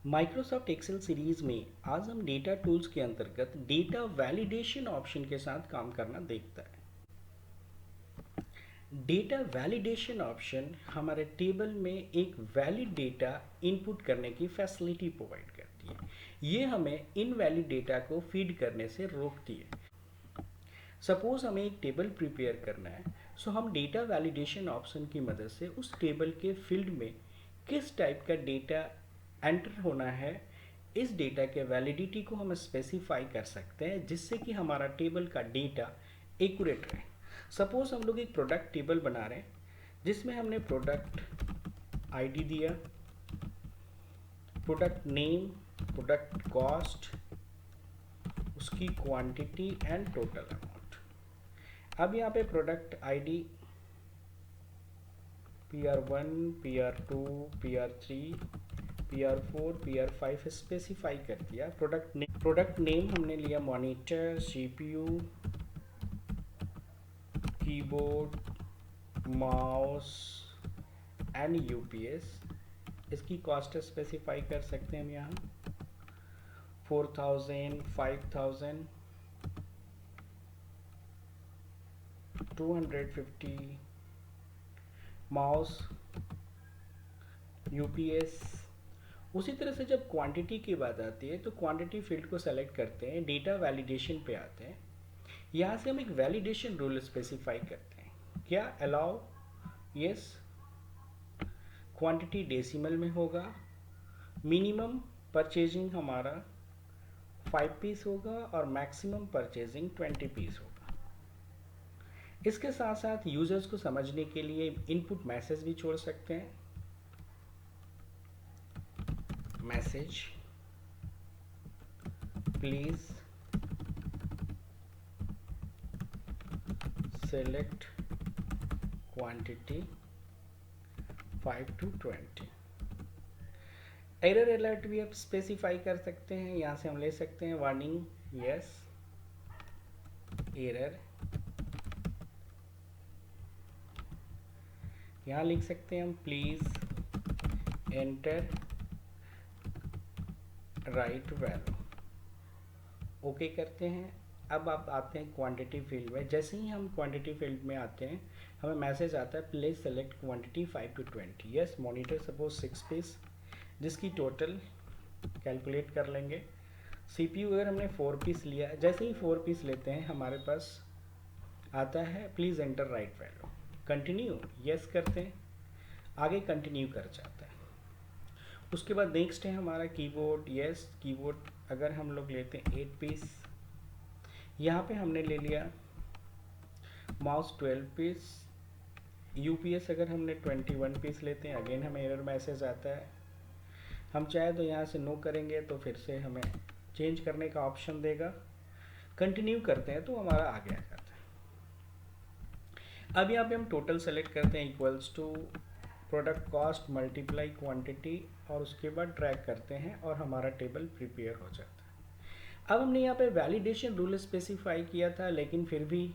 Microsoft Excel series में आज हम डेटा टूल्स के अंतर्गत डेटा वैलिडेशन ऑप्शन के साथ काम करना देखते हैं। डेटा वैलिडेशन ऑप्शन हमारे टेबल में एक वैलिड डेटा इनपुट करने की फैसिलिटी प्रोवाइड करती है। ये हमें इनवैलिड डेटा को फीड करने से रोकती है। सपोज हमें एक टेबल प्रिपेयर करना है, सो हम डेटा वैलिडेशन ऑप्शन की मदद से उस टेबल के फील्ड में किस टाइप का डेटा एंटर होना है, इस डेटा के वैलिडिटी को हम स्पेसिफाई कर सकते हैं, जिससे कि हमारा टेबल का डेटा एक्यूरेट रहे। सपोज हम लोग एक प्रोडक्ट टेबल बना रहे हैं जिसमें हमने प्रोडक्ट आईडी दिया, प्रोडक्ट नेम, प्रोडक्ट कॉस्ट, उसकी क्वांटिटी एंड टोटल अमाउंट। अब यहाँ पे product ID PR1, PR2, PR3, PR4, PR5 specify कर दिया। प्रोडक्ट नेम हमने लिया monitor, CPU, keyboard, mouse and UPS। इसकी कॉस्ट स्पेसिफाई कर सकते हैं हम यहाँ 4000, 5000, 250, माउस, UPS। उसी तरह से जब क्वांटिटी की बात आती है तो क्वांटिटी फील्ड को सेलेक्ट करते हैं, डेटा वैलिडेशन पे आते हैं। यहाँ से हम एक वैलिडेशन रूल स्पेसिफाई करते हैं। क्या? Allow, yes. क्वांटिटी डेसिमल में होगा। मिनिमम परचेजिंग हमारा 5 पीस होगा और मैक्सिमम परचेजिंग 20 पीस होगा। इसके साथ साथ यूजर्स को समझने के लिए इनपुट मैसेज भी छोड़ सकते हैं। Message, please select quantity 5 to 20। Error alert भी आप स्पेसिफाई कर सकते हैं। यहाँ से हम ले सकते हैं वार्निंग, यस, एरर। यहाँ लिख सकते हैं हम please enter right value. Okay करते हैं। अब आप आते हैं क्वांटिटी फील्ड में। जैसे ही हम क्वांटिटी फील्ड में आते हैं हमें मैसेज आता है please select quantity 5 to 20। Yes, monitor suppose 6 piece, जिसकी टोटल कैलकुलेट कर लेंगे। CPU अगर हमने 4 पीस लिया, जैसे ही 4 पीस लेते हैं हमारे पास आता है please enter right value. Continue, yes करते हैं, आगे कंटिन्यू कर जाता है। उसके बाद नेक्स्ट है हमारा कीबोर्ड। यस, कीबोर्ड अगर हम लोग लेते हैं 8 पीस, यहाँ पे हमने ले लिया। माउस 12 पीस, UPS अगर हमने 21 पीस लेते हैं, अगेन हमें एरर मैसेज आता है। हम चाहे तो यहाँ से नो करेंगे तो फिर से हमें चेंज करने का ऑप्शन देगा। कंटिन्यू करते हैं तो हमारा आगे आ जाता है। अब यहाँ पे हम टोटल सेलेक्ट करते हैं equals to product cost multiply quantity और उसके बाद ड्रैग करते हैं और हमारा टेबल प्रिपेयर हो जाता है। अब हमने यहाँ पे वैलिडेशन रूल स्पेसिफाई किया था, लेकिन फिर भी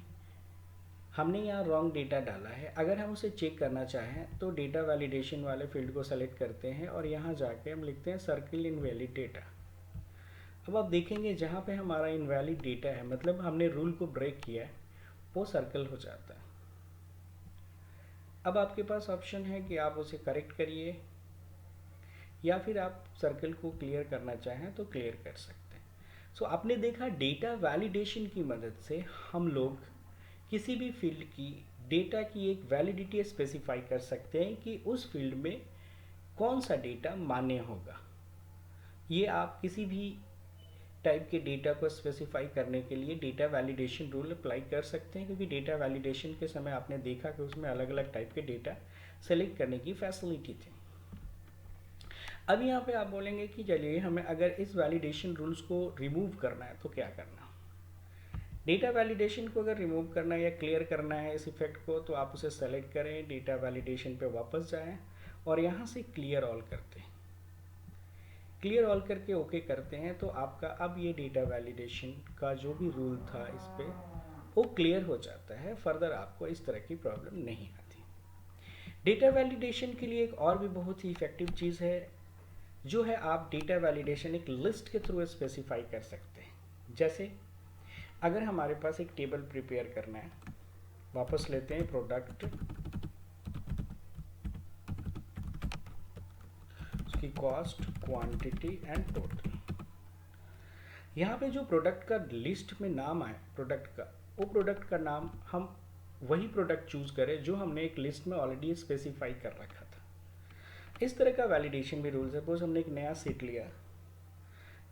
हमने यहाँ रॉन्ग डेटा डाला है। अगर हम उसे चेक करना चाहें तो डेटा वैलिडेशन वाले फील्ड को सेलेक्ट करते हैं और यहाँ जाके हम लिखते हैं सर्किल इनवैलिड डेटा। अब आप देखेंगे जहाँ पे हमारा इनवैलिड डेटा है, मतलब हमने रूल को ब्रेक किया है, वो सर्कल हो जाता है। अब आपके पास ऑप्शन है कि आप उसे करेक्ट करिए या फिर आप सर्कल को क्लियर करना चाहें तो क्लियर कर सकते हैं। सो आपने देखा डेटा वैलिडेशन की मदद से हम लोग किसी भी फील्ड की डेटा की एक वैलिडिटी स्पेसिफाई कर सकते हैं कि उस फील्ड में कौन सा डेटा मान्य होगा। ये आप किसी भी टाइप के डेटा को स्पेसिफाई करने के लिए डेटा वैलिडेशन रूल अप्लाई कर सकते हैं, क्योंकि डेटा वैलिडेशन के समय आपने देखा कि उसमें अलग अलग टाइप के डेटा सेलेक्ट करने की फैसिलिटी थी। अब यहाँ पे आप बोलेंगे कि चलिए हमें अगर इस वैलिडेशन रूल्स को रिमूव करना है तो क्या करना। डेटा वैलिडेशन को अगर रिमूव करना है या क्लियर करना है इस इफेक्ट को, तो आप उसे सेलेक्ट करें, डेटा वैलिडेशन पे वापस जाएं और यहाँ से क्लियर ऑल करते हैं। क्लियर ऑल करके ओके करते हैं तो आपका अब ये डेटा वैलिडेशन का जो भी रूल था इस पर वो क्लियर हो जाता है। फर्दर आपको इस तरह की प्रॉब्लम नहीं आती। डेटा वैलिडेशन के लिए एक और भी बहुत ही इफेक्टिव चीज़ है जो है आप डेटा वैलिडेशन एक लिस्ट के थ्रू स्पेसिफाई कर सकते हैं। जैसे अगर हमारे पास एक टेबल प्रिपेयर करना है, वापस लेते हैं प्रोडक्ट, उसकी कॉस्ट, क्वांटिटी एंड टोटल। यहाँ पे जो प्रोडक्ट का लिस्ट में नाम आए प्रोडक्ट का, वो प्रोडक्ट का नाम हम वही प्रोडक्ट चूज करें जो हमने एक लिस्ट में ऑलरेडी स्पेसिफाई कर रखा था। इस तरह का वैलिडेशन भी रूल्स है। सपोज हमने एक नया सीट लिया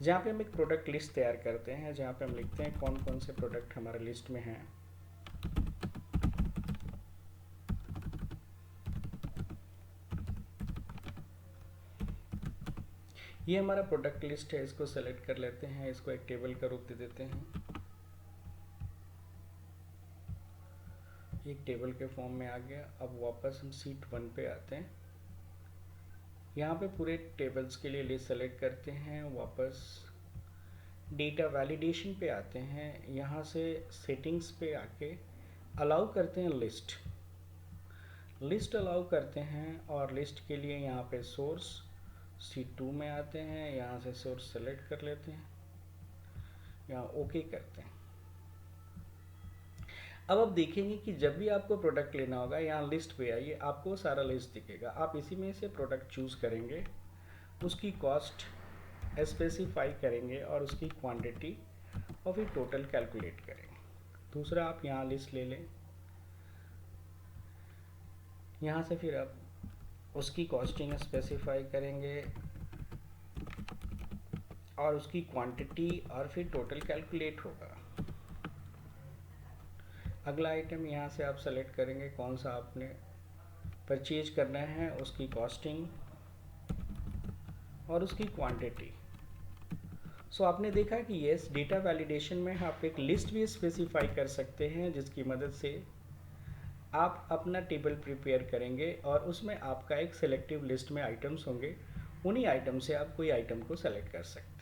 जहाँ पे हम एक प्रोडक्ट लिस्ट तैयार करते हैं, जहाँ पे हम लिखते हैं कौन कौन से प्रोडक्ट हमारे लिस्ट में हैं। ये हमारा प्रोडक्ट लिस्ट है, इसको सेलेक्ट कर लेते हैं, इसको एक टेबल का रूप दे देते हैं। एक टेबल के फॉर्म में आ गया। अब वापस हम सीट 1 पे आते हैं, यहाँ पे पूरे टेबल्स के लिए लिस्ट सेलेक्ट करते हैं। वापस डेटा वैलिडेशन पे आते हैं, यहाँ से सेटिंग्स पे आके अलाउ करते हैं लिस्ट अलाउ करते हैं। और लिस्ट के लिए यहाँ पे सोर्स C2 में आते हैं, यहाँ से सोर्स सेलेक्ट कर लेते हैं, यहाँ ओके करते हैं। अब आप देखेंगे कि जब भी आपको प्रोडक्ट लेना होगा, यहाँ लिस्ट पे आइए, आपको सारा लिस्ट दिखेगा। आप इसी में से प्रोडक्ट चूज करेंगे, उसकी कॉस्ट स्पेसिफाई करेंगे और उसकी क्वांटिटी और फिर टोटल कैलकुलेट करेंगे। दूसरा, आप यहाँ लिस्ट ले लें, यहाँ से फिर आप उसकी कॉस्टिंग स्पेसिफाई करेंगे और उसकी क्वांटिटी और फिर टोटल कैलकुलेट होगा। अगला आइटम यहाँ से आप सेलेक्ट करेंगे कौन सा आपने परचेज करना है, उसकी कॉस्टिंग और उसकी क्वांटिटी। सो आपने देखा कि यस, डेटा वैलिडेशन में आप एक लिस्ट भी स्पेसिफाई कर सकते हैं, जिसकी मदद से आप अपना टेबल प्रिपेयर करेंगे और उसमें आपका एक सिलेक्टिव लिस्ट में आइटम्स होंगे। उन्हीं आइटम से आप कोई आइटम को सेलेक्ट कर सकते हैं।